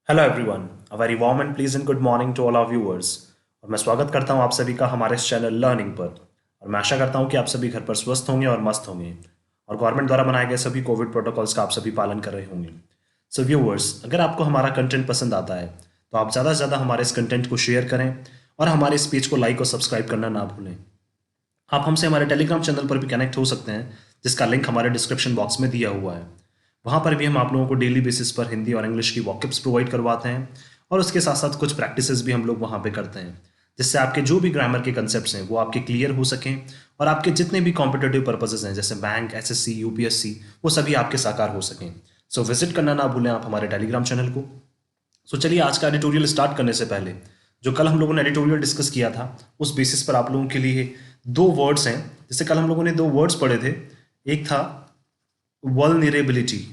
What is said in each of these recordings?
Hello everyone, a very warm and pleasant good morning to all our viewers. और मैं स्वागत करता हूं आप सभी का हमारे इस चैनल लर्निंग पर। और मैं आशा करता हूं कि आप सभी घर पर स्वस्थ होंगे और मस्त होंगे और गवर्नमेंट द्वारा बनाए गए सभी कोविड प्रोटोकॉल्स का आप सभी पालन कर रहे होंगे। सो व्यूअर्स, अगर आपको हमारा कंटेंट पसंद आता है तो आप ज़्यादा से ज़्यादा हमारे इस कंटेंट को शेयर करें और हमारे इस पेज को लाइक और सब्सक्राइब करना ना भूलें। आप हमसे हमारे टेलीग्राम चैनल पर भी कनेक्ट हो सकते हैं, जिसका लिंक हमारे डिस्क्रिप्शन बॉक्स में दिया हुआ है। वहाँ पर भी हम आप लोगों को डेली बेसिस पर हिंदी और इंग्लिश की वॉकअप्स प्रोवाइड करवाते हैं और उसके साथ साथ कुछ प्रैक्टिसेस भी हम लोग वहाँ पे करते हैं, जिससे आपके जो भी ग्रामर के कंसेप्ट्स हैं वो आपके क्लियर हो सकें और आपके जितने भी कॉम्पिटेटिव पर्पसेस हैं जैसे बैंक, एसएससी, यूपीएससी, वो सभी आपके साकार हो सकें। सो विजिट करना ना भूलें आप हमारे टेलीग्राम चैनल को। सो चलिए आज का एडिटोरियल स्टार्ट करने से पहले, जो कल हम लोगों ने एडिटोरियल डिस्कस किया था उस बेसिस पर आप लोगों के लिए दो वर्ड्स हैं। जैसे कल हम लोगों ने दो वर्ड्स पढ़े थे, एक था वल्नरेबिलिटी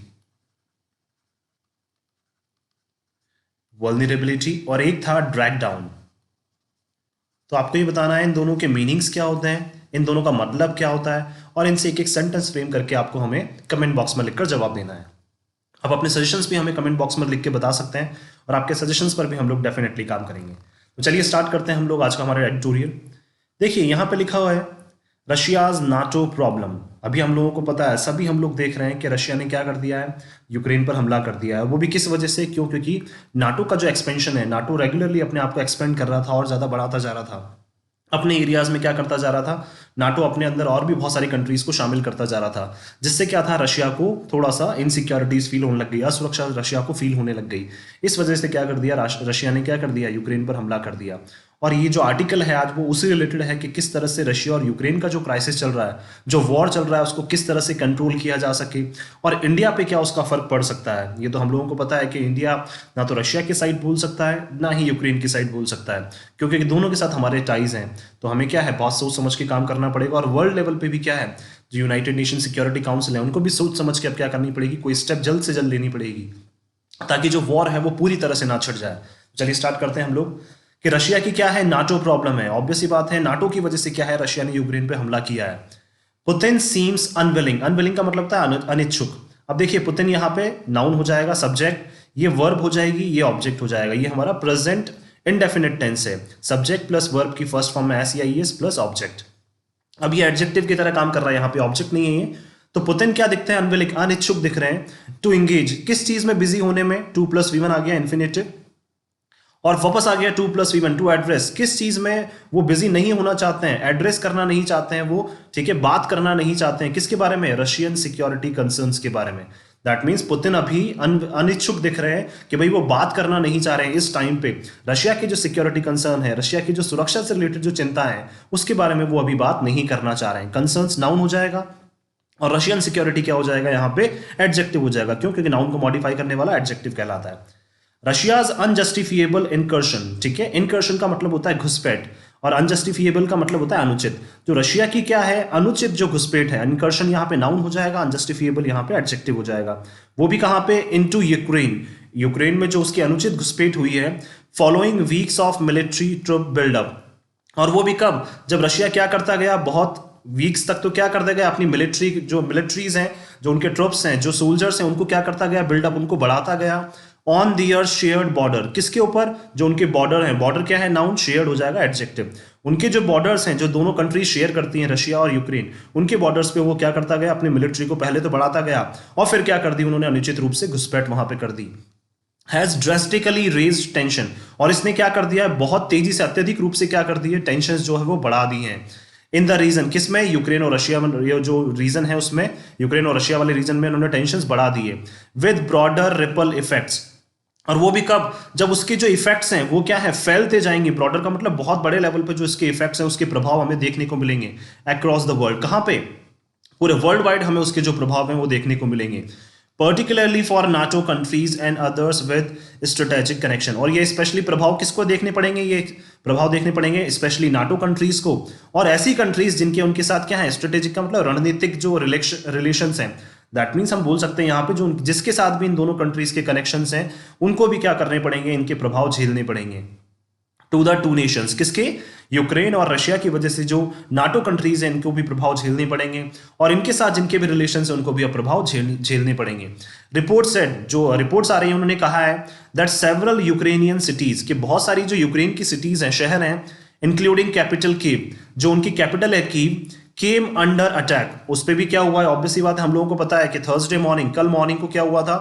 वल्नरेबिलिटी और एक था ड्रैग डाउन। तो आपको ये बताना है इन दोनों के मीनिंग्स क्या होते हैं, इन दोनों का मतलब क्या होता है और इनसे एक एक सेंटेंस फ्रेम करके आपको हमें कमेंट बॉक्स में लिखकर जवाब देना है। आप अपने सजेशंस भी हमें कमेंट बॉक्स में लिख के बता सकते हैं और आपके सजेशंस पर भी हम लोग डेफिनेटली काम करेंगे। तो चलिए स्टार्ट करते हैं हम लोग आज का हमारा एडिटोरियल। देखिए यहाँ पे लिखा हुआ है रशियाज नाटो प्रॉब्लम। अभी हम लोगों को पता है, सभी हम लोग देख रहे हैं कि रशिया ने क्या कर दिया है, यूक्रेन पर हमला कर दिया है। वो भी किस वजह से? क्यों? क्योंकि नाटो का जो एक्सपेंशन है, नाटो रेगुलरली अपने आप को एक्सपेंड कर रहा था और ज़्यादा बढ़ाता जा रहा था। अपने एरियाज में क्या करता जा रहा था, नाटो अपने अंदर और भी बहुत सारी कंट्रीज को शामिल करता जा रहा था, जिससे क्या था, रशिया को थोड़ा सा इनसिक्योरिटीज फील होने लग गई, असुरक्षा रशिया को फील होने लग गई। इस वजह से क्या कर दिया, रशिया ने क्या कर दिया, यूक्रेन पर हमला कर दिया। और ये जो आर्टिकल है आज वो उसी रिलेटेड है कि किस तरह से रशिया और यूक्रेन का जो क्राइसिस चल रहा है, जो वॉर चल रहा है, उसको किस तरह से कंट्रोल किया जा सके और इंडिया पे क्या उसका फर्क पड़ सकता है। ये तो हम लोगों को पता है कि इंडिया ना तो रशिया की साइड बोल सकता है ना ही यूक्रेन की साइड बोल सकता है, क्योंकि दोनों के साथ हमारे टाइज हैं। तो हमें क्या है, बहुत सोच समझ के काम करना पड़ेगा। और वर्ल्ड लेवल पे भी क्या है, जो यूनाइटेड नेशन सिक्योरिटी काउंसिल है, उनको भी सोच समझ के अब क्या करनी पड़ेगी, कोई स्टेप जल्द से जल्द लेनी पड़ेगी, ताकि जो वॉर है वो पूरी तरह से ना छिड़ जाए। चलिए स्टार्ट करते हैं हम लोग कि रशिया की क्या है, नाटो प्रॉब्लम है। ऑब्वियस सी बात है, नाटो की वजह से क्या है, रशिया ने यूक्रेन पे हमला किया है। पुतिन सीम्स अनविलिंग, अनविलिंग का मतलब था अनिच्छुक। अब देखिए, पुतिन यहाँ पे नाउन हो जाएगा, सब्जेक्ट, ये वर्ब हो जाएगी, ये ऑब्जेक्ट हो जाएगा। ये हमारा प्रेजेंट इनडेफिनिट टेंस है, सब्जेक्ट प्लस वर्ब की फर्स्ट फॉर्म में एस या ईएस प्लस ऑब्जेक्ट। अब ये एडजेक्टिव की तरह काम कर रहा है, यहाँ पे ऑब्जेक्ट नहीं है ये। तो पुतिन क्या दिखते हैं, अनविलिंग, अनिच्छुक दिख रहे हैं। टू इंगेज, किस चीज में बिजी होने में, टू प्लस वी वन आ गया इन्फिनेटिव, और वापस आ गया to plus V one, to address, किस चीज में वो बिजी नहीं होना चाहते हैं, एड्रेस करना नहीं चाहते हैं वो, ठीक है, बात करना नहीं चाहते हैं। किसके बारे में, रशियन सिक्योरिटी कंसर्न्स के बारे में। दैट मीन्स पुतिन अभी अनिच्छुक दिख रहे हैं कि भाई वो बात करना नहीं चाह रहे हैं इस टाइम पे। रशिया की जो सिक्योरिटी कंसर्न है, रशिया की जो सुरक्षा से रिलेटेड जो चिंता है, उसके बारे में वो अभी बात नहीं करना चाह रहे हैं। कंसर्न्स नाउन हो जाएगा और रशियन सिक्योरिटी क्या हो जाएगा, यहाँ पे एडजेक्टिव हो जाएगा। क्यों? क्योंकि नाउन को मॉडिफाई करने वाला एडजेक्टिव कहलाता है। रशियाज अनजस्टिफिएबल इनकर्शन, ठीक है, इनकर्शन का मतलब होता है घुसपैठ और अनजस्टिफिएबल का मतलब होता है अनुचित। जो रशिया की क्या है, अनुचित जो घुसपैठ है, इनकर्शन यहाँ पे नाउन हो जाएगा, अनजस्टिफिएबल यहाँ पे एडजेक्टिव हो जाएगा। वो भी कहाँ पे, इनटू यूक्रेन, यूक्रेन में जो उसकी अनुचित घुसपैठ हुई है, following weeks of military troop buildup. और वो भी कब, जब रशिया क्या करता गया, बहुत वीक्स तक तो क्या करता गया, अपनी मिलिट्री, जो मिलिट्रीज हैं, जो उनके ट्रुप्स हैं, जो सोल्जर्स हैं, उनको क्या करता गया, बिल्डअप, उनको बढ़ाता गया। ऑन दियर शेयर्ड बॉर्डर, किसके ऊपर, जो उनके बॉर्डर हैं, बॉर्डर क्या है, नाउन, शेयर्ड हो जाएगा एडजेक्टिव। उनके जो बॉर्डर्स हैं, जो दोनों कंट्री शेयर करती हैं, रशिया और यूक्रेन, उनके बॉर्डर्स पे वो क्या करता गया, अपनी मिलिट्री को पहले तो बढ़ाता गया और फिर क्या कर दी उन्होंने, अनुचित रूप से घुसपैठ वहां पे कर दी। हैज ड्रेस्टिकली रेज्ड टेंशन, और इसने क्या कर दिया है, बहुत तेजी से, अत्यधिक रूप से क्या कर दी है, टेंशन जो है वो बढ़ा दी है। इन द रीजन, किसमें, यूक्रेन और रशिया में, ये जो रीजन है उसमें, यूक्रेन और रशिया वाले रीजन में उन्होंने टेंशन बढ़ा दी है। विद ब्रॉडर रिपल इफेक्ट्स, और वो भी कब, जब उसके जो इफेक्ट्स हैं वो क्या है, फैलते जाएंगे। ब्रॉडर का मतलब बहुत बड़े लेवल पे जो इसके इफेक्ट्स हैं, उसके प्रभाव हमें देखने को मिलेंगे अक्रॉस द वर्ल्ड। कहां पे, पूरे वर्ल्ड वाइड हमें उसके जो प्रभाव हैं वो देखने को मिलेंगे। Particularly for NATO countries and others with strategic connection, और ये स्पेशली प्रभाव किसको देखने पड़ेंगे, ये प्रभाव देखने पड़ेंगे स्पेशली नाटो कंट्रीज को और ऐसी कंट्रीज जिनके उनके साथ क्या है, स्ट्रेटेजिक का मतलब रणनीतिक जो रिलेशंस हैं। दैट मीन्स हम बोल सकते हैं यहाँ पे जो जिसके साथ भी इन दोनों कंट्रीज के कनेक्शंस हैं, उनको भी क्या करने पड़ेंगे, इनके प्रभाव झेलने पड़ेंगे। टू द टू नेशंस, किसके? यूक्रेन और रशिया की वजह से जो नाटो कंट्रीज हैं इनको भी प्रभाव झेलने पड़ेंगे और इनके साथ जिनके भी रिलेशन है उनको भी अब प्रभाव झेलने पड़ेंगे। जो रिपोर्ट्स आ रही हैं उन्होंने कहा है दैट सेवरल यूक्रेनियन सिटीज, कि बहुत सारी जो यूक्रेन की सिटीज हैं, शहर हैं, इंक्लूडिंग कैपिटल कीव, जो उनकी कैपिटल है कीव, केम अंडर अटैक। उस पर भी क्या हुआ है? ऑब्वियसली बात है, हम लोगों को पता है कि थर्सडे मॉर्निंग, कल मॉर्निंग को क्या हुआ था,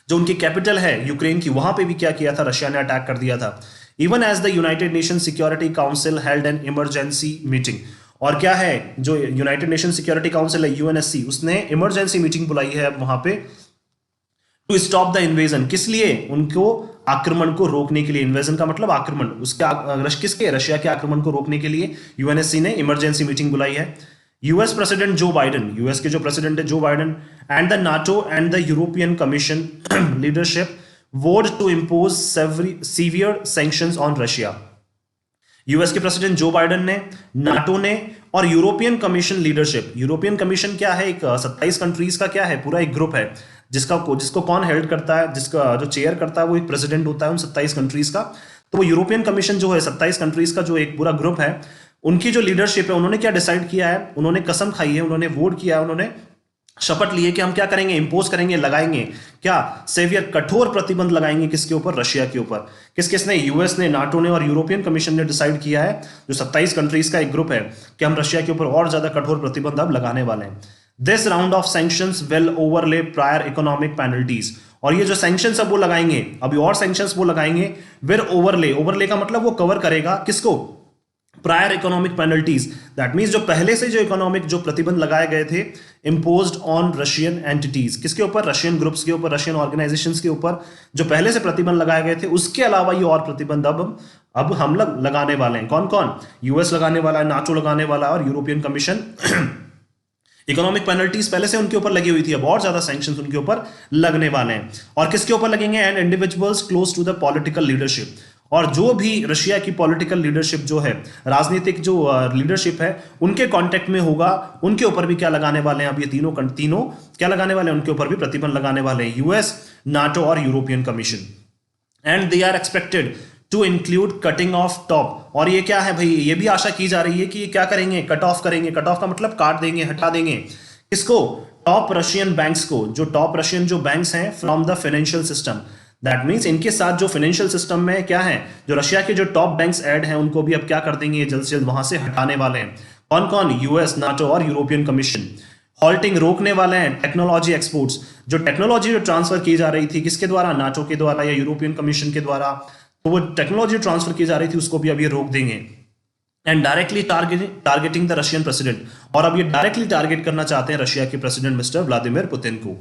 जो उनकी कैपिटल है यूक्रेन की, वहां पे भी क्या किया था? रशिया ने अटैक कर दिया था। Even as the United Nation Security Council held an emergency meeting, और क्या है, जो यूनाइटेड नेशन सिक्योरिटी काउंसिल है यूएनएससी, उसने इमरजेंसी मीटिंग बुलाई है वहां पे टू स्टॉप द इन्वेजन। किस लिए? उनको आक्रमण को रोकने के लिए। इन्वेजन का मतलब आक्रमण, किसके? रशिया के आक्रमण को रोकने के लिए यूएनएससी ने इमरजेंसी मीटिंग बुलाई है। US president Joe Biden, US के जो प्रेसिडेंट है Joe Biden, and the NATO and the European Commission leadership vote to impose severe sanctions on Russia. US के प्रेसिडेंट जो बाइडेन ने, नाटो ने और European Commission leadership. European Commission क्या है? एक 27 कंट्रीज का क्या है, पूरा एक ग्रुप है जिसको कौन हेल्ड करता है, जिसका जो चेयर करता है वो एक प्रेसिडेंट होता है उन 27 कंट्रीज का। तो वो यूरोपियन कमीशन जो है 27 कंट्रीज का जो एक पूरा ग्रुप है, उनकी जो लीडरशिप है, उन्होंने क्या डिसाइड किया है? उन्होंने कसम खाई है, उन्होंने वोट किया है, उन्होंने शपथ ली है कि हम क्या करेंगे? इंपोज करेंगे, लगाएंगे क्या? सेवियर, कठोर प्रतिबंध लगाएंगे। किसके ऊपर? रशिया के ऊपर। किसने? यूएस ने, नाटो ने और यूरोपियन कमीशन ने डिसाइड किया है, जो 27 कंट्रीज का एक ग्रुप है, कि हम रशिया के ऊपर और ज्यादा कठोर प्रतिबंध अब लगाने वाले हैं। This round of sanctions will overlay prior economic penalties, और ये जो सैंक्शंस अब वो लगाएंगे, अभी और सैंक्शंस वो लगाएंगे, विल ओवरले का मतलब वो कवर करेगा किसको? Prior economic penalties. That means जो पहले से जो इकोनॉमिक जो प्रतिबंध लगाए गए थे इंपोज्ड ऑन रशियन एंटिटीज, किसके ऊपर? रशियन ग्रुप्स के ऊपर, रशियन ऑर्गेनाइजेशंस के ऊपर, जो पहले से प्रतिबंध लगाए गए थे, उसके अलावा ये और प्रतिबंध अब हम लोग लगाने वाले हैं। कौन कौन? यूएस लगाने वाला है, नाटो लगाने वाला है और यूरोपियन कमीशन। इकोनॉमिक पेनल्टीज पहले से उनके ऊपर लगी हुई थी, अब और ज्यादा सैंक्शंस उनके ऊपर लगने वाले हैं। और किसके ऊपर लगेंगे? And individuals close to the political leadership, और जो भी रशिया की पॉलिटिकल लीडरशिप जो है, राजनीतिक जो लीडरशिप है, उनके कांटेक्ट में होगा, उनके ऊपर भी क्या लगाने वाले हैं? अब ये तीनों क्या लगाने वाले हैं? उनके ऊपर भी प्रतिबंध लगाने वाले हैं, यूएस, नाटो और European Commission. And they are expected to include cutting off top, और ये क्या है भाई? ये भी आशा की जा रही है कि ये क्या करेंगे? कट ऑफ करेंगे। कट ऑफ का मतलब काट देंगे, हटा देंगे। किसको? टॉप रशियन बैंक्स को, जो टॉप रशियन जो बैंक्स हैं from the financial system. That means इनके साथ जो फाइनेंशियल सिस्टम में क्या है, जो रशिया के जो टॉप बैंक्स ऐड हैं, उनको भी अब क्या कर देंगे? जल्द से जल्द वहां से हटाने वाले हैं। कौन कौन? यूएस, नाटो और यूरोपियन कमीशन। हॉल्टिंग, रोकने वाले हैं टेक्नोलॉजी एक्सपोर्ट्स, जो टेक्नोलॉजी जो ट्रांसफर की जा रही थी, किसके द्वारा? नाटो के द्वारा या यूरोपियन कमीशन के द्वारा, तो वो टेक्नोलॉजी ट्रांसफर की जा रही थी, उसको भी अभी रोक देंगे। And directly targeting the Russian president, और अब ये डायरेक्टली टारगेट करना चाहते हैं रशिया के प्रेसिडेंट मिस्टर व्लादिमीर पुतिन को।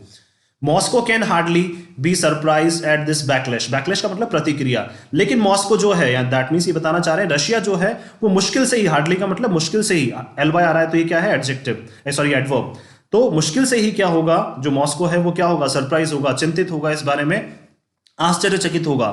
Moscow can hardly be surprise at this backlash. Backlash का मतलब प्रतिक्रिया, लेकिन मॉस्को जो है, या दैट मीन्स ये बताना चाह रहे हैं रशिया जो है वो मुश्किल से ही, हार्डली का मतलब मुश्किल से ही, एलवाई आ रहा है तो ये क्या है? Adjective, sorry adverb. तो मुश्किल से ही क्या होगा? जो मॉस्को है वो क्या होगा? सरप्राइज होगा, चिंतित होगा, इस बारे में आश्चर्यचकित होगा।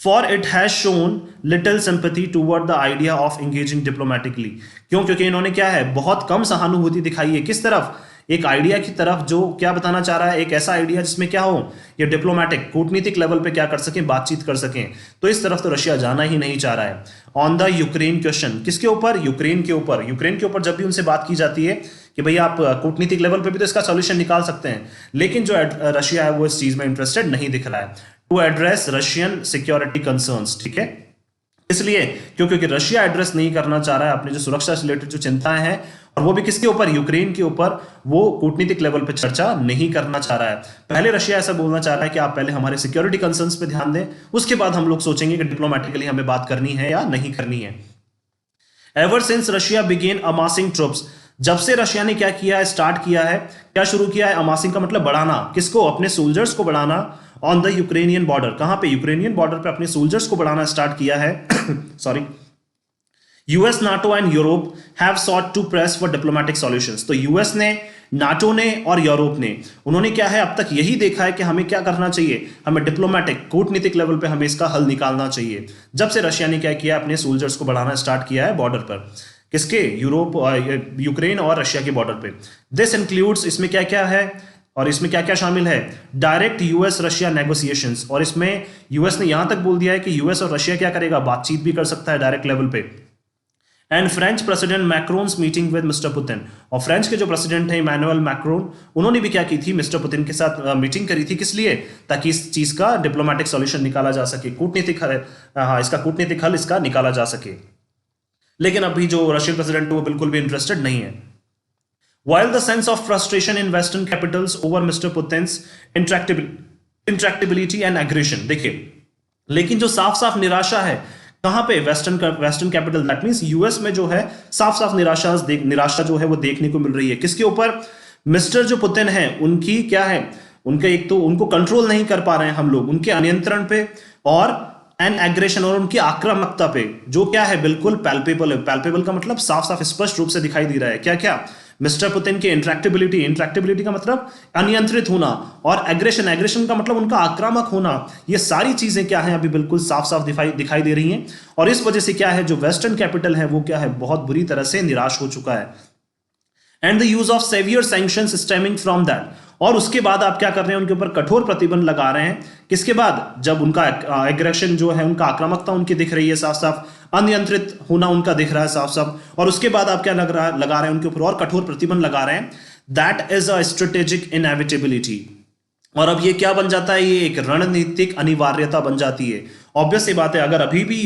For it has shown little sympathy toward the idea of engaging diplomatically. क्यों? क्योंकि इन्होंने क्या है? बहुत कम सहानुभूति दिखाई है। किस तरफ? एक आइडिया की तरफ, जो क्या बताना चाह रहा है? एक ऐसा आइडिया जिसमें क्या हो, ये डिप्लोमेटिक, कूटनीतिक लेवल पे क्या कर सकें? बातचीत कर सकें। तो इस तरफ तो रशिया जाना ही नहीं चाह रहा है। ऑन द यूक्रेन क्वेश्चन, किसके ऊपर? यूक्रेन के ऊपर। यूक्रेन के ऊपर जब भी उनसे बात की जाती है कि भैया आप कूटनीतिक लेवल पे भी तो इसका सोल्यूशन निकाल सकते हैं, लेकिन जो रशिया है वो इस चीज में इंटरेस्टेड नहीं दिख रहा है। To address Russian security concerns, ठीक है, इसलिए क्योंकि रशिया एड्रेस नहीं करना चाह रहा है अपनी जो सुरक्षा से रिलेटेड जो चिंताएं हैं, और वो भी किसके ऊपर? यूक्रेन के ऊपर। वो कूटनीतिक लेवल पे चर्चा नहीं करना चाह रहा है। पहले रशिया ऐसा बोलना चाह रहा है कि आप पहले हमारे सिक्योरिटी कंसर्न्स पे ध्यान दें, उसके बाद हम लोग सोचेंगे कि डिप्लोमेटिकली हमें बात करनी है या नहीं करनी है। Ever since Russia began amassing troops, जब से रशिया ने क्या किया है? स्टार्ट किया है, क्या शुरू किया है? अमासिंग का मतलब बढ़ाना। किसको? अपने सोल्जर्स को बढ़ाना ऑन द यूक्रेनियन बॉर्डर। कहां पे? यूक्रेनियन बॉर्डर पे अपने सोल्जर्स को बढ़ाना स्टार्ट किया है। Sorry, US, NATO and Europe have sought to press for diplomatic solutions. तो यूएस ने, नाटो ने और यूरोप ने, उन्होंने क्या है अब तक यही देखा है कि हमें क्या करना चाहिए? हमें डिप्लोमेटिक, कूटनीतिक लेवल पे हमें इसका हल निकालना चाहिए। जब से रशिया ने क्या किया? अपने सोल्जर्स को बढ़ाना स्टार्ट किया है बॉर्डर पर। किसके? यूक्रेन और रशिया के बॉर्डर पे। दिस इंक्लूड्स, इसमें क्या क्या है? और इसमें क्या क्या शामिल है? डायरेक्ट यूएस रशिया नेगोशिएशंस, और इसमें यूएस ने यहां तक बोल दिया है कि यूएस और रशिया क्या करेगा, बातचीत भी कर सकता है डायरेक्ट लेवल पे। And French president macros meeting with mister Putin, और फ्रेंच के जो प्रेसिडेंट हैं इमैनुअल मैक्रोन, उन्होंने भी क्या की थी, मिस्टर पुतिन के साथ मीटिंग करी थी। किस लिए? ताकि इस चीज का डिप्लोमेटिक सॉल्यूशन निकाला जा सके, कूटनीतिक इसका कूटनीतिक हल इसका निकाला जा सके। लेकिन अभी जो रशियन प्रेसिडेंट है वो बिल्कुल भी इंटरेस्टेड नहीं है। While the sense of frustration in Western capitals over Mr. Putin's intractability and aggression, देखिए, लेकिन जो साफ साफ निराशा है कहां पे, western capital, that means US में जो है साफ साफ निराशा जो है वो देखने को मिल रही है। किसके ऊपर? मिस्टर जो पुतिन है उनकी क्या है, उनके एक तो उनको कंट्रोल नहीं कर पा रहे हैं हम लोग, उनके अनियंत्रण पे और एन एग्रेशन और उनकी आक्रामकता पे, जो क्या है बिल्कुल पैल्पेबल है। पैल्पेबल का मतलब साफ साफ स्पष्ट रूप से दिखाई दे रहा है। क्या क्या? मिस्टर पुतिन की इंट्रैक्टिबिलिटी का मतलब अनियंत्रित होना, और एग्रेशन का मतलब उनका आक्रामक होना। ये सारी चीजें क्या है अभी बिल्कुल साफ साफ दिखाई दे रही हैं, और इस वजह से क्या है जो वेस्टर्न कैपिटल है वो क्या है बहुत बुरी तरह से निराश हो चुका है। And the use of severe sanctions stemming from that, और उसके बाद आप क्या कर रहे हैं, उनके ऊपर कठोर प्रतिबंध लगा रहे हैं। किसके बाद? जब उनका एग्रेशन जो है, उनका आक्रामकता उनकी दिख रही है साफ साफ, अनियंत्रित होना उनका दिख रहा है साफ साफ, और उसके बाद आप क्या लगा रहे हैं उनके ऊपर और कठोर प्रतिबंध लगा रहे हैं। That is a strategic inevitability, और अब ये क्या बन जाता है, ये एक रणनीतिक अनिवार्यता बन जाती है। ऑब्वियस सी बात है, अगर अभी भी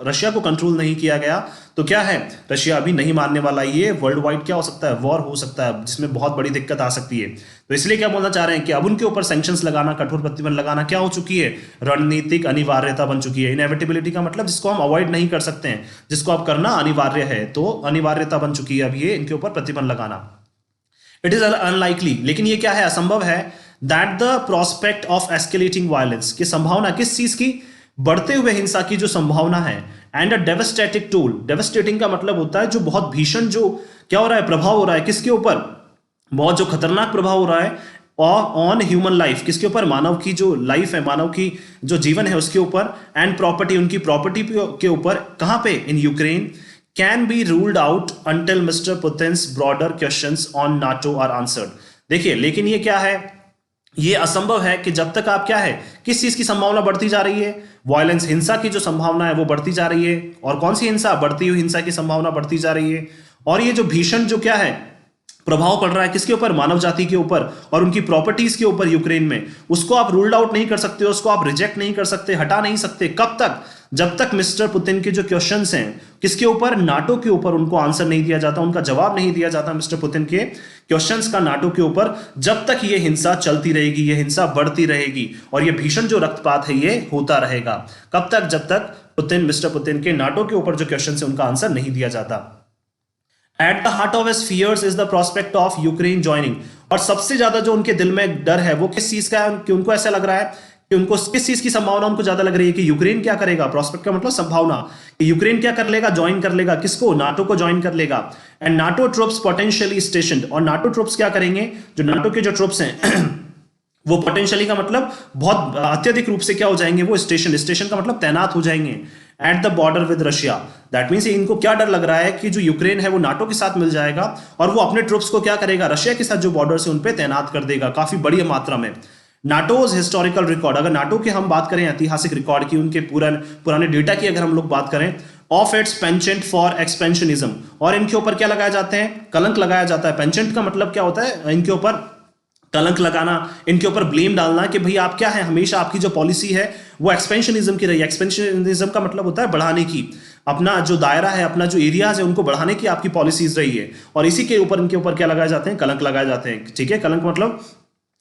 रशिया को कंट्रोल नहीं किया गया तो क्या है, रशिया अभी नहीं मानने वाला, ये वर्ल्ड वाइड क्या हो सकता है, वॉर हो सकता है, जिसमें बहुत बड़ी दिक्कत आ सकती है। तो इसलिए क्या बोलना चाह रहे हैं कि अब उनके ऊपर सैंक्शंस लगाना, कठोर प्रतिबंध लगाना क्या हो चुकी है, रणनीतिक अनिवार्यता बन चुकी है। इनएविटेबिलिटी का मतलब जिसको हम अवॉइड नहीं कर सकते हैं, जिसको आप करना अनिवार्य है, तो अनिवार्यता बन चुकी है अब ये इनके ऊपर प्रतिबंध लगाना। इट इज अनलाइकली, लेकिन ये क्या है, असंभव है। That the prospect of escalating violence, की संभावना, किस चीज की, बढ़ते हुए हिंसा की जो संभावना है। And a devastating tool, devastating का मतलब होता है जो बहुत भीषण, जो क्या हो रहा है, प्रभाव हो रहा है, किसके ऊपर, बहुत जो खतरनाक प्रभाव हो रहा है ऑन ह्यूमन लाइफ, किसके ऊपर, मानव की जो लाइफ है, मानव की जो जीवन है उसके ऊपर, एंड प्रॉपर्टी, उनकी प्रॉपर्टी के ऊपर, कहां पे, in Ukraine, can be ruled out until mister Putin's broader questions on NATO are answered. देखिए, लेकिन ये क्या है, ये असंभव है कि जब तक आप क्या है, किस चीज की संभावना बढ़ती जा रही है, वायलेंस, हिंसा की जो संभावना है वो बढ़ती जा रही है। और कौन सी हिंसा, बढ़ती हुई हिंसा की संभावना बढ़ती जा रही है। और ये जो भीषण जो क्या है प्रभाव पड़ रहा है, किसके ऊपर, मानव जाति के ऊपर और उनकी प्रॉपर्टीज के ऊपर यूक्रेन में, उसको आप रूल्ड आउट नहीं कर सकते, उसको आप रिजेक्ट नहीं कर सकते, हटा नहीं सकते। कब तक? जब तक मिस्टर पुतिन के जो क्वेश्चंस हैं, किसके ऊपर, नाटो के ऊपर, उनको आंसर नहीं दिया जाता, उनका जवाब नहीं दिया जाता मिस्टर पुतिन के क्वेश्चंस का नाटो के ऊपर, जब तक ये हिंसा चलती रहेगी, ये हिंसा बढ़ती रहेगी, और ये भीषण जो रक्तपात है ये होता रहेगा। कब तक? जब तक मिस्टर पुतिन के नाटो के ऊपर जो क्वेश्चन है उनका आंसर नहीं दिया जाता। At the heart of his fears is the prospect of Ukraine joining, और सबसे ज्यादा जो उनके दिल में डर है वो किस चीज का है, कि उनको ऐसा लग रहा है कि उनको किस चीज की संभावना उनको ज्यादा लग रही है कि यूक्रेन क्या करेगा, प्रोस्पेक्ट का मतलब संभावना, कि यूक्रेन क्या कर लेगा, ज्वाइन कर लेगा, किसको, नाटो को ज्वाइन कर लेगा। एंड नाटो ट्रूप्स पोटेंशियली स्टेशनड, और नाटो ट्रूप्स क्या करेंगे, जो नाटो के जो ट्रूप्स हैं वो पोटेंशियली का मतलब बहुत अत्यधिक रूप से क्या हो जाएंगे, वो स्टेशन का मतलब तैनात हो जाएंगे at the border with Russia. That means इनको क्या डर लग रहा है कि जो यूक्रेन है वो नाटो के साथ मिल जाएगा, और वो अपने ट्रूप्स को क्या करेगा, रशिया के साथ जो बॉर्डर से उन पे तैनात कर देगा काफी बड़ी मात्रा में। नाटोज हिस्टोरिकल रिकॉर्ड, अगर नाटो के हम बात करें ऐतिहासिक रिकॉर्ड की, उनके पुराने डेटा की अगर हम लोग बात करें, ऑफ इट्स पेंचेंट फॉर एक्सपेंशनिज्म, और इनके ऊपर क्या लगाया जाते हैं, कलंक लगाया जाता है। पेंचेंट का मतलब क्या होता है, इनके ऊपर कलंक लगाना, इनके ऊपर ब्लेम डालना कि भाई आप क्या है, हमेशा आपकी जो पॉलिसी है वो एक्सपेंशनिज्म की रही है। एक्सपेंशनिज्म का मतलब होता है बढ़ाने की, अपना जो दायरा है, अपना जो एरियाज है उनको बढ़ाने की आपकी पॉलिसीज रही है, और इसी के ऊपर इनके ऊपर क्या लगाए जाते हैं, कलंक लगाए जाते हैं। ठीक है, कलंक मतलब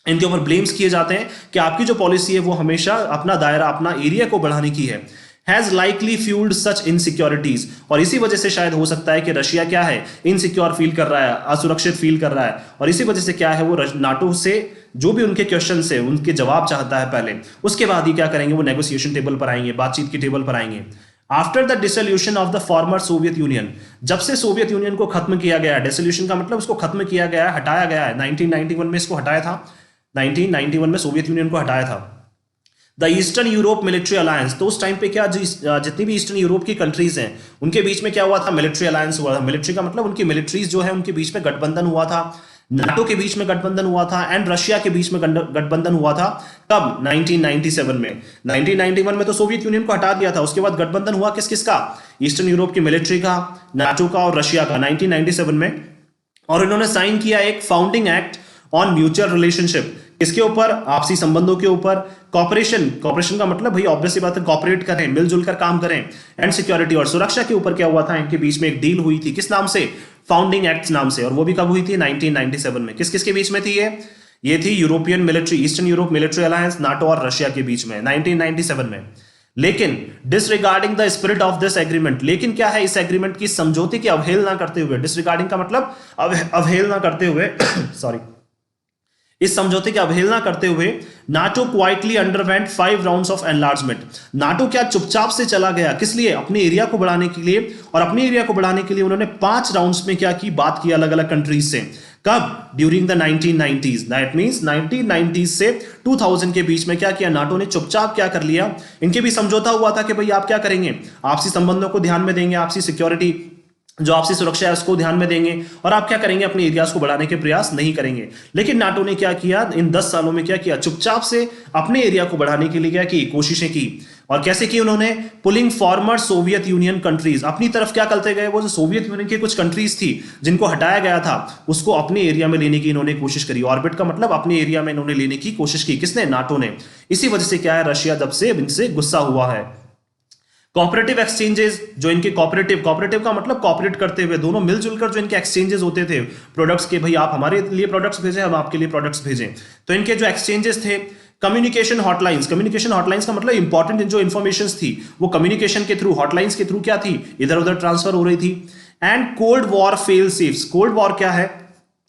इनके ऊपर ब्लेम्स किए जाते हैं कि आपकी जो पॉलिसी है वो हमेशा अपना दायरा, अपना एरिया को बढ़ाने की है। Has likely fuelled such insecurities, और इसी वजह से शायद हो सकता है कि रशिया क्या है, इनसिक्योर फील कर रहा है, असुरक्षित फील कर रहा है, और इसी वजह से क्या है, वो नाटो से जो भी उनके क्वेश्चन है उनके जवाब चाहता है पहले, उसके बाद ही क्या करेंगे, वो नेगोशिएशन टेबल पर आएंगे, बातचीत की टेबल पर आएंगे। After the dissolution of the former Soviet union, जब से सोवियत यूनियन को खत्म किया गया, डिसोल्यूशन का मतलब उसको खत्म किया गया है, हटाया गया है, 1991 में इसको हटाया था, 1991 में सोवियत यूनियन को हटाया था। The eastern Europe military alliance, तो उस टाइम पे क्या जितनी भी ईस्टर्न यूरोप की कंट्रीज हैं उनके बीच में क्या हुआ था, मिलिट्री अलायंस हुआ था। मिलिट्री का मतलब उनकी मिलिट्रीज जो है उनके बीच में गठबंधन हुआ था, नाटो के बीच में गठबंधन हुआ था एंड रशिया के बीच में गठबंधन हुआ था। कब? 1997 में। 1991 में तो सोवियत यूनियन को हटा दिया था। उसके बाद गठबंधन हुआ किस किस का? ईस्टर्न यूरोप की मिलिट्री का, नाटो का और रशिया का 1997 में। और इन्होंने साइन किया एक founding act on mutual relationship. किसके ऊपर? आपसी संबंधों के ऊपर। कॉपरेशन, कॉपरेशन का मतलब भाई ऑब्वियसली बात है कॉपरेट करें, मिलजुल कर काम करें। एंड सिक्योरिटी और सुरक्षा के ऊपर क्या हुआ था? इनके बीच में एक डील हुई थी। किस नाम से? फाउंडिंग एक्ट नाम से। और वो भी कब हुई थी? 1997 में। किस किस के बीच में थी ये थी European military, eastern Europe military alliance, NATO और रशिया के बीच में 1997 में। लेकिन disregarding the spirit of this agreement, लेकिन क्या है इस एग्रीमेंट की समझौते की अवहेलना करते हुए, डिसरिगार्डिंग का मतलब अवहेलना करते हुए सॉरी, इस समझौते की अवहेलना करते हुए NATO quietly underwent 5 rounds of enlargement. NATO क्या चुपचाप से चला गया? किस लिए? अपने एरिया को बढ़ाने के लिए। और अपने एरिया को बढ़ाने के लिए उन्होंने 5 राउंड्स में क्या की? बात की अलग अलग कंट्रीज से। कब? During the 1990s। That means 1990s से 2000 के बीच में क्या किया? नाटो ने चुपचाप क्या कर लिया? इनके भी समझौता हुआ था कि भाई आप क्या करेंगे? आपसी संबंधों को ध्यान में देंगे, आपसी सिक्योरिटी जो आपसी सुरक्षा है उसको ध्यान में देंगे, और आप क्या करेंगे? अपने एरियाज को बढ़ाने के प्रयास नहीं करेंगे। लेकिन नाटो ने क्या किया इन 10 सालों में? क्या किया? चुपचाप से अपने एरिया को बढ़ाने के लिए क्या की? कोशिशें की। और कैसे की उन्होंने? Pulling former Soviet union countries अपनी तरफ क्या करते गए? वो जो सोवियत यूनियन की कुछ कंट्रीज थी जिनको हटाया गया था उसको अपने एरिया में लेने की इन्होंने कोशिश करी। ऑर्बिट का मतलब अपने एरिया में इन्होंने लेने की कोशिश की। किसने? नाटो ने। इसी वजह से क्या है? रशिया जब से इनसे गुस्सा हुआ है। कॉपरेटिव एक्सचेंजेस जो इनके कॉपरेटिव का मतलब कॉपरेट करते हुए, दोनों मिलजुल कर जो इनके एक्सचेंजेस होते थे प्रोडक्ट्स के, भाई आप हमारे लिए प्रोडक्ट्स भेजें, हम आपके लिए प्रोडक्ट्स भेजें। तो इनके जो एक्सचेंजेस थे, कम्युनिकेशन हॉटलाइंस का मतलब इंपॉर्टेंट जो इंफॉर्मेशन थी वो कम्युनिकेशन के थ्रू, हॉटलाइंस के थ्रू क्या थी? इधर उधर ट्रांसफर हो रही थी। And cold war fail safes. Cold war क्या है?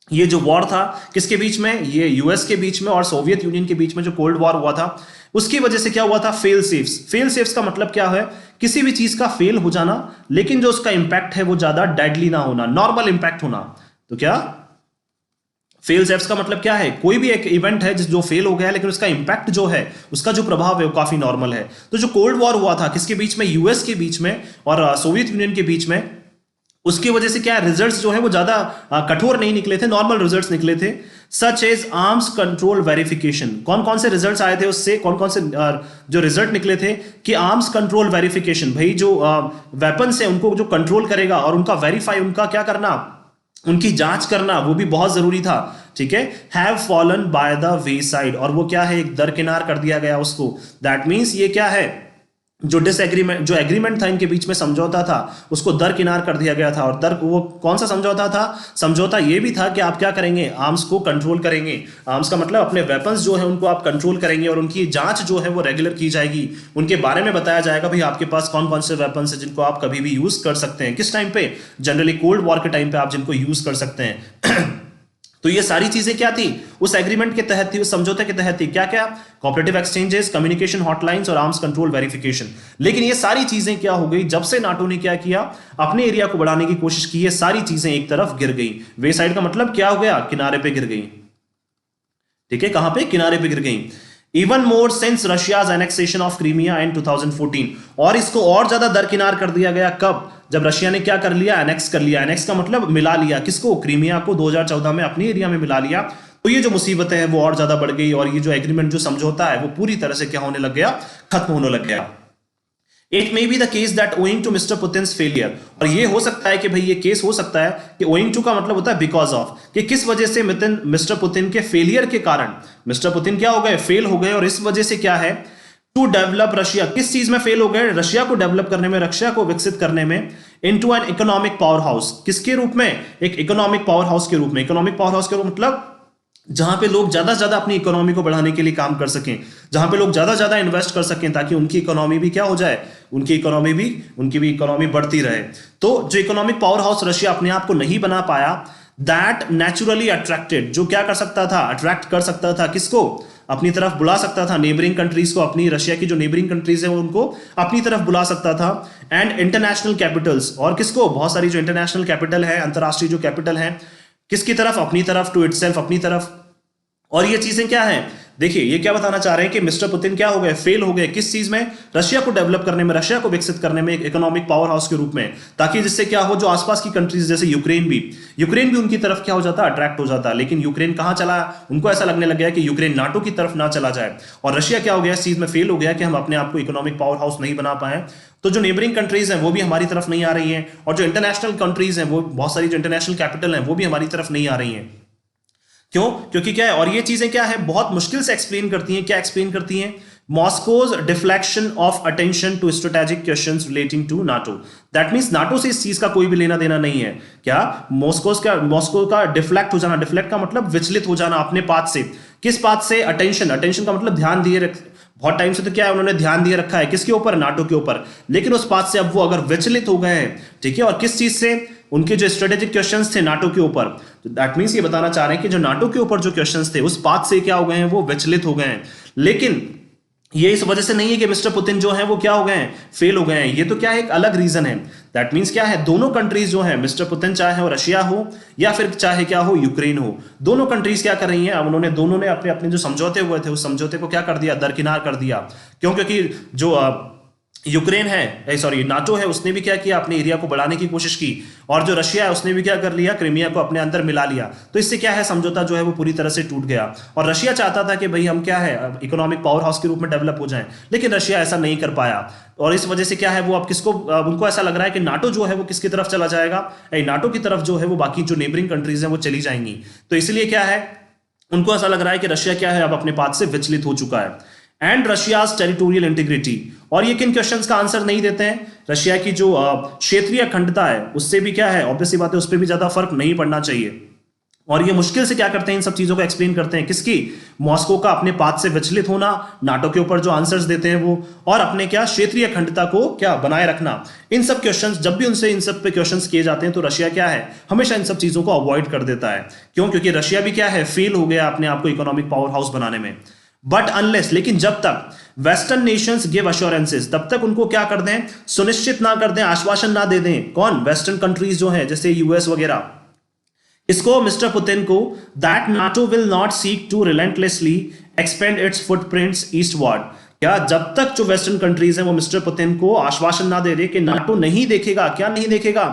ये जो वॉर था किसके बीच में? ये यूएस के बीच में और सोवियत यूनियन के बीच में जो कोल्ड वॉर हुआ था उसकी वजह से क्या हुआ था? Fail safes. फेल सेफ्स का मतलब क्या है? किसी भी चीज का फेल हो जाना लेकिन जो उसका इंपैक्ट है वो ज्यादा डेडली ना होना, नॉर्मल इंपैक्ट होना। तो क्या फेल सेफ्स का मतलब क्या है? कोई भी एक इवेंट है जो फेल हो गया है लेकिन उसका इंपैक्ट जो है, उसका जो प्रभाव है वो काफी नॉर्मल है। तो जो कोल्ड वॉर हुआ था किसके बीच में? यूएस के बीच में और सोवियत यूनियन के बीच में, उसकी वजह से क्या रिजल्ट्स जो है वो ज्यादा कठोर नहीं निकले थे, नॉर्मल रिजल्ट्स निकले थे। Such as arms control verification. कौन कौन से रिजल्ट्स आए थे उससे? कौन कौन से जो रिजल्ट निकले थे कि आर्म्स कंट्रोल वेरिफिकेशन, भाई जो वेपन्स है उनको जो कंट्रोल करेगा और उनका वेरीफाई, उनका क्या करना, उनकी जांच करना, वो भी बहुत जरूरी था। ठीक है। Have fallen by the way side, और वो क्या है? एक दरकिनार कर दिया गया उसको। दैट मीन्स ये क्या है? जो डिसएग्रीमेंट, जो एग्रीमेंट था इनके बीच में, समझौता था, उसको दरकिनार कर दिया गया था। और वो कौन सा समझौता था? समझौता ये भी था कि आप क्या करेंगे? आर्म्स को कंट्रोल करेंगे। आर्म्स का मतलब अपने वेपन्स जो है उनको आप कंट्रोल करेंगे और उनकी जांच जो है वो रेगुलर की जाएगी। उनके बारे में बताया जाएगा भाई आपके पास कौन कौन से वेपन्स है जिनको आप कभी भी यूज कर सकते हैं। किस टाइम पे? जनरली कोल्ड वॉर के टाइम पे आप जिनको यूज कर सकते हैं। तो ये सारी चीजें क्या थी? उस एग्रीमेंट के तहत थी, उस समझौते के तहत थी। क्या क्या? कोऑपरेटिव एक्सचेंजेस, कम्युनिकेशन हॉटलाइंस और आर्म्स कंट्रोल वेरिफिकेशन। लेकिन ये सारी चीजें क्या हो गई? जब से नाटो ने क्या किया? अपने एरिया को बढ़ाने की कोशिश की, ये सारी चीजें एक तरफ गिर गई। वे साइड का मतलब क्या हो गया? किनारे पे गिर गई। ठीक है, कहां पे? किनारे पे गिर गई। Even more since Russia's annexation of Crimea in 2014, और इसको और ज्यादा दरकिनार कर दिया गया। कब? जब रशिया ने क्या कर लिया? एनेक्स कर लिया। एनेक्स का मतलब मिला लिया। किसको? क्रीमिया को 2014 में अपने एरिया में मिला लिया। तो ये जो मुसीबतें हैं वो और ज्यादा बढ़ गई और ये जो एग्रीमेंट, जो समझौता है वो पूरी तरह से क्या होने लग गया? खत्म होने लग गया। It may be the case that owing to mister Putin's failure, और ये हो सकता है कि भाई ये केस हो सकता है कि ओइंग टू का मतलब होता है बिकॉज ऑफ, कि किस वजह से मिस्टर पुतिन के फेलियर के कारण मिस्टर पुतिन क्या हो गए? फेल हो गए। और इस वजह से क्या है? टू डेवलप रशिया, किस चीज में फेल हो गए? रशिया को डेवलप करने में, रशिया को विकसित करने में। Into an economic power house, किसके रूप में? एक इकोनॉमिक पावर हाउस के रूप में। इकोनॉमिक पावर हाउस के रूप मतलब जहां पे लोग ज्यादा से ज्यादा अपनी इकोनॉमी को बढ़ाने के लिए काम कर सकें, जहां पे लोग ज्यादा से ज्यादा इन्वेस्ट कर सकें ताकि उनकी इकोनॉमी भी क्या हो जाए? उनकी भी इकोनॉमी बढ़ती रहे। तो जो इकोनॉमिक पावर हाउस रशिया अपने आप को नहीं बना पाया, दैट नेचुरली अट्रैक्टेड, जो क्या कर सकता था? अट्रैक्ट कर सकता था। किसको? अपनी तरफ बुला सकता था। नेबरिंग कंट्रीज को, अपनी रशिया की जो नेबरिंग कंट्रीज है उनको अपनी तरफ बुला सकता था। एंड इंटरनेशनल कैपिटल्स, और किसको? बहुत सारी जो इंटरनेशनल कैपिटल है, अंतरराष्ट्रीय जो कैपिटल है, किसकी तरफ? अपनी तरफ। टू इटसेल्फ, अपनी तरफ। और ये चीजें क्या है? देखिए ये क्या बताना चाह रहे हैं कि मिस्टर पुतिन क्या हो गए, फेल हो गए किस चीज में, रशिया को डेवलप करने में, रशिया को विकसित करने में एक इकोनॉमिक पावर हाउस के रूप में, ताकि जिससे क्या हो, जो आसपास की कंट्रीज जैसे यूक्रेन भी उनकी तरफ क्या हो जाता, अट्रैक्ट हो जाता। लेकिन यूक्रेन कहां चला, उनको ऐसा लगने लग गया कि यूक्रेन नाटो की तरफ ना चला जाए, और रशिया क्या हो गया, इस चीज में फेल हो गया कि हम अपने आप को इकोनॉमिक पावर हाउस नहीं बना पाए, तो जो नेबरिंग कंट्रीज हैं वो भी हमारी तरफ नहीं आ रही हैं, और जो इंटरनेशनल कंट्रीज हैं वो बहुत सारी, जो इंटरनेशनल कैपिटल हैं वो भी हमारी तरफ नहीं आ रही हैं। क्यों? क्योंकि क्या है, और ये चीजें क्या है, बहुत मुश्किल से एक्सप्लेन करती हैं। क्या एक्सप्लेन करती हैं? Moscow's deflection of attention to strategic questions relating to NATO. That means NATO से इस चीज का कोई भी लेना देना नहीं है। क्या? मॉस्को का डिफ्लेक्ट हो जाना, डिफ्लेक्ट का मतलब विचलित हो जाना अपने पाथ से। किस पाथ से? अटेंशन, अटेंशन का मतलब ध्यान दिए, बहुत टाइम से तो क्या है, उन्होंने ध्यान दिए रखा है किसके ऊपर, नाटो के ऊपर, लेकिन उस पाथ से अब वो अगर विचलित हो गए हैं, ठीक है, और किस चीज से, उनके जो स्ट्रेटेजिक क्वेश्चंस थे नाटो के ऊपर, तो दैट मींस ये बताना चाह रहे हैं कि जो नाटो के ऊपर जो क्वेश्चंस थे उस पाथ से क्या हो गए हैं, वो विचलित हो गए हैं। लेकिन ये इस वजह से नहीं है कि मिस्टर पुतिन जो है वो क्या हो गए हैं, फेल हो गए हैं। ये तो क्या है, एक अलग रीजन है। दैट मींस क्या है, दोनों कंट्रीज जो है, मिस्टर पुतिन चाहे वो रशिया हो या फिर चाहे क्या हो यूक्रेन हो, दोनों कंट्रीज क्या कर रही हैं, अब उन्होंने दोनों ने अपने अपने जो समझौते हुए थे उस समझौते को क्या कर दिया, दरकिनार कर दिया। क्यों? क्योंकि जो यूक्रेन है, सॉरी नाटो है, उसने भी क्या किया, अपने एरिया को बढ़ाने की कोशिश की, और जो रशिया है उसने भी क्या कर लिया, क्रीमिया को अपने अंदर मिला लिया। तो इससे क्या है, समझौता जो है वो पूरी तरह से टूट गया। और रशिया चाहता था कि भाई हम क्या है, इकोनॉमिक पावर हाउस के रूप में डेवलप हो जाएं, लेकिन रशिया ऐसा नहीं कर पाया, और इस वजह से क्या है, वो अब किसको, उनको ऐसा लग रहा है कि नाटो जो है वो किसकी तरफ चला जाएगा, नाटो की तरफ जो है वो बाकी जो नेबरिंग कंट्रीज हैं वो चली जाएंगी। तो इसलिए क्या है, उनको ऐसा लग रहा है कि रशिया क्या है, अब अपने पाथ से विचलित हो चुका है। एंड रशियाज टेरिटोरियल इंटीग्रिटी, और ये किन क्वेश्चंस का आंसर नहीं देते हैं, रशिया की जो क्षेत्रीय अखंडता है उससे भी क्या है, ऑब्वियसली बात है, उस पर भी ज्यादा फर्क नहीं पड़ना चाहिए। और ये मुश्किल से क्या करते हैं, इन सब चीजों को एक्सप्लेन करते हैं, किसकी, मॉस्को का अपने पाथ से विचलित होना, नाटो के ऊपर जो आंसर्स देते हैं वो, और अपने क्या क्षेत्रीय अखंडता को क्या बनाए रखना। इन सब क्वेश्चंस जब भी उनसे इन सब पे क्वेश्चंस किए जाते हैं तो रशिया क्या है, हमेशा इन सब चीजों को अवॉइड कर देता है। क्यों? क्योंकि रशिया भी क्या है, फेल हो गया अपने आप को इकोनॉमिक पावर हाउस बनाने में। बट अनलेस, लेकिन जब तक वेस्टर्न नेशंस गिव अश्योरेंसेस, तब तक उनको क्या कर दें, सुनिश्चित ना कर दें, आश्वासन ना दे दें। कौन? वेस्टर्न कंट्रीज जो है, जैसे यूएस वगैरह, इसको, मिस्टर पुतिन को, that NATO will not seek to relentlessly expand its footprints eastward. क्या? जब तक जो वेस्टर्न कंट्रीज हैं वो मिस्टर पुतिन को आश्वासन ना दे दे कि नाटो नहीं देखेगा, क्या नहीं देखेगा,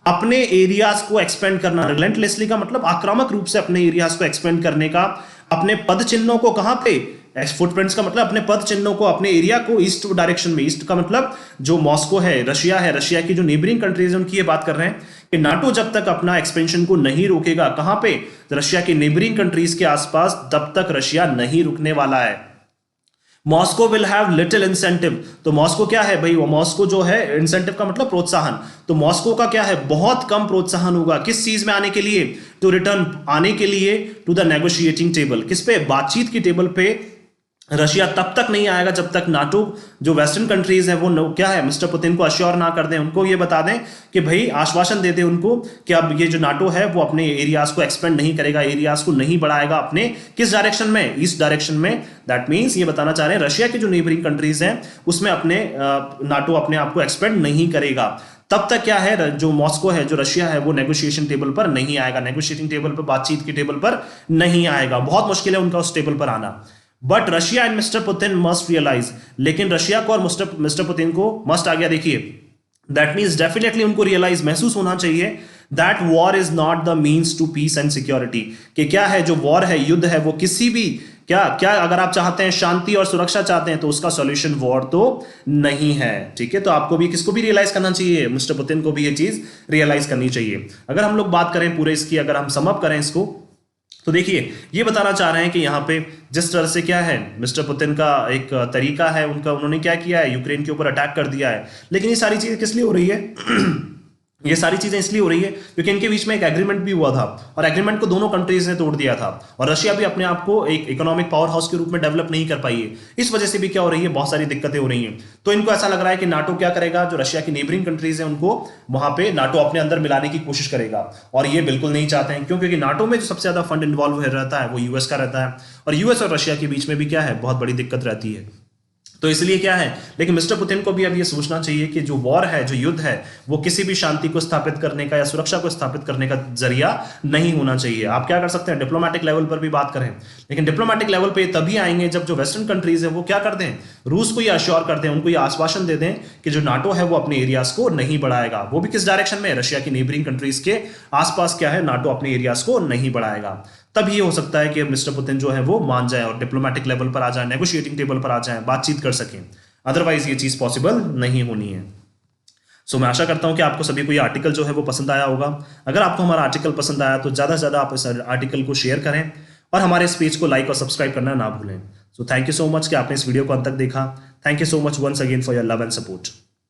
अपने एरियाज को एक्सपेंड करना। रिलेंटलेसली का मतलब आक्रामक रूप से अपने एरियाज को एक्सपेंड करने का, अपने पद चिन्हों को कहां पे, फुटप्रिंट्स का मतलब अपने पद चिन्हों को, अपने एरिया को ईस्ट डायरेक्शन में। ईस्ट का मतलब जो मॉस्को है, रशिया की जो नेबरिंग कंट्रीज है उनकी ये बात कर रहे हैं कि नाटो जब तक अपना एक्सपेंशन को नहीं रोकेगा, कहां पे, रशिया की नेबरिंग कंट्रीज के आसपास, तब तक रशिया नहीं रुकने वाला है। Moscow will have little incentive, तो मॉस्को क्या है भाई, वो मॉस्को जो है, इंसेंटिव का मतलब प्रोत्साहन, तो मॉस्को का क्या है, बहुत कम प्रोत्साहन होगा किस चीज में आने के लिए, टू रिटर्न, आने के लिए, टू द नेगोशिएटिंग टेबल। किस पे? बातचीत की टेबल पे रशिया तब तक नहीं आएगा जब तक नाटो, जो वेस्टर्न कंट्रीज है वो क्या है, मिस्टर पुतिन को अश्योर ना कर दें, उनको ये बता दें कि भाई, आश्वासन दे दें उनको कि अब ये जो नाटो है वो अपने एरियाज को एक्सपेंड नहीं करेगा, एरियाज को नहीं बढ़ाएगा अपने, किस डायरेक्शन में, ईस्ट डायरेक्शन में। दैट मींस ये बताना चाह रहे हैं रशिया की जो नेबरिंग कंट्रीज हैं उसमें अपने नाटो अपने आप को एक्सपेंड नहीं करेगा। तब तक क्या है, जो मॉस्को है, जो रशिया है, वो नेगोशिएशन टेबल पर नहीं आएगा, नेगोशिएटिंग टेबल पर, बातचीत की टेबल पर नहीं आएगा। बहुत मुश्किल है उनका उस टेबल पर आना। But Russia and Mister Putin must realise, लेकिन रशिया को और मिस्टर पुतिन को मस्ट आ गया, देखिए, दैट मीन्स डेफिनेटली उनको रियलाइज, महसूस होना चाहिए, that war is not the means to peace and security, कि क्या है, जो वॉर है, युद्ध है, वो किसी भी क्या क्या अगर आप चाहते हैं शांति और सुरक्षा चाहते हैं तो उसका सॉल्यूशन वॉर तो नहीं है। ठीक है, तो आपको भी, किसको भी रियलाइज करना चाहिए, मिस्टर पुतिन को भी ये चीज रियलाइज करनी चाहिए। अगर हम लोग बात करें पूरे इसकी, अगर हम सम अप करें इसको, तो देखिए ये बताना चाह रहे हैं कि यहाँ पे जिस तरह से क्या है, मिस्टर पुतिन का एक तरीका है उनका, उन्होंने क्या किया है, यूक्रेन के ऊपर अटैक कर दिया है। लेकिन ये सारी चीजें किस लिए हो रही है ये सारी चीजें इसलिए हो रही है क्योंकि इनके बीच में एक एग्रीमेंट भी हुआ था, और एग्रीमेंट को दोनों कंट्रीज ने तोड़ दिया था, और रशिया भी अपने आप को एक इकोनॉमिक पावर हाउस के रूप में डेवलप नहीं कर पाई है। इस वजह से भी क्या हो रही है, बहुत सारी दिक्कतें हो रही हैं। तो इनको ऐसा लग रहा है कि नाटो क्या करेगा, जो रशिया की नेबरिंग कंट्रीज है उनको वहां पे नाटो अपने अंदर मिलाने की कोशिश करेगा, और ये बिल्कुल नहीं चाहते हैं। क्यों? क्योंकि नाटो में जो सबसे ज्यादा फंड इन्वॉल्व रहता है वो यूएस का रहता है, और यूएस और रशिया के बीच में भी क्या है, बहुत बड़ी दिक्कत रहती है। तो इसलिए क्या है, लेकिन मिस्टर पुतिन को भी अब ये सोचना चाहिए कि जो वॉर है, जो युद्ध है, वो किसी भी शांति को स्थापित करने का या सुरक्षा को स्थापित करने का जरिया नहीं होना चाहिए। आप क्या कर सकते हैं, डिप्लोमेटिक लेवल पर भी बात करें, लेकिन डिप्लोमेटिक लेवल पे तभी आएंगे जब जो वेस्टर्न कंट्रीज है वो क्या कर दें, रूस को ये अश्योर कर दें, उनको ये आश्वासन दे दें कि जो नाटो है वो अपने एरियाज को नहीं बढ़ाएगा। वो भी किस डायरेक्शन में, रशिया की नेबरिंग कंट्रीज के आसपास क्या है, नाटो अपने एरियाज को नहीं बढ़ाएगा। तब ये हो सकता है कि मिस्टर पुतिन जो है वो मान जाए और डिप्लोमेटिक लेवल पर आ जाए, नेगोशिएटिंग टेबल पर आ जाए, बातचीत कर सकें। अदरवाइज ये चीज पॉसिबल नहीं होनी है। सो मैं आशा करता हूं कि आपको सभी को ये आर्टिकल जो है वो पसंद आया होगा। अगर आपको हमारा आर्टिकल पसंद आया तो ज़्यादा से ज़्यादा आप इस आर्टिकल को शेयर करें और हमारे इस पेज को लाइक और सब्सक्राइब करना ना भूलें। So thank you so much कि आपने इस वीडियो को अंत तक देखा। Thank you so much once again for your love and support.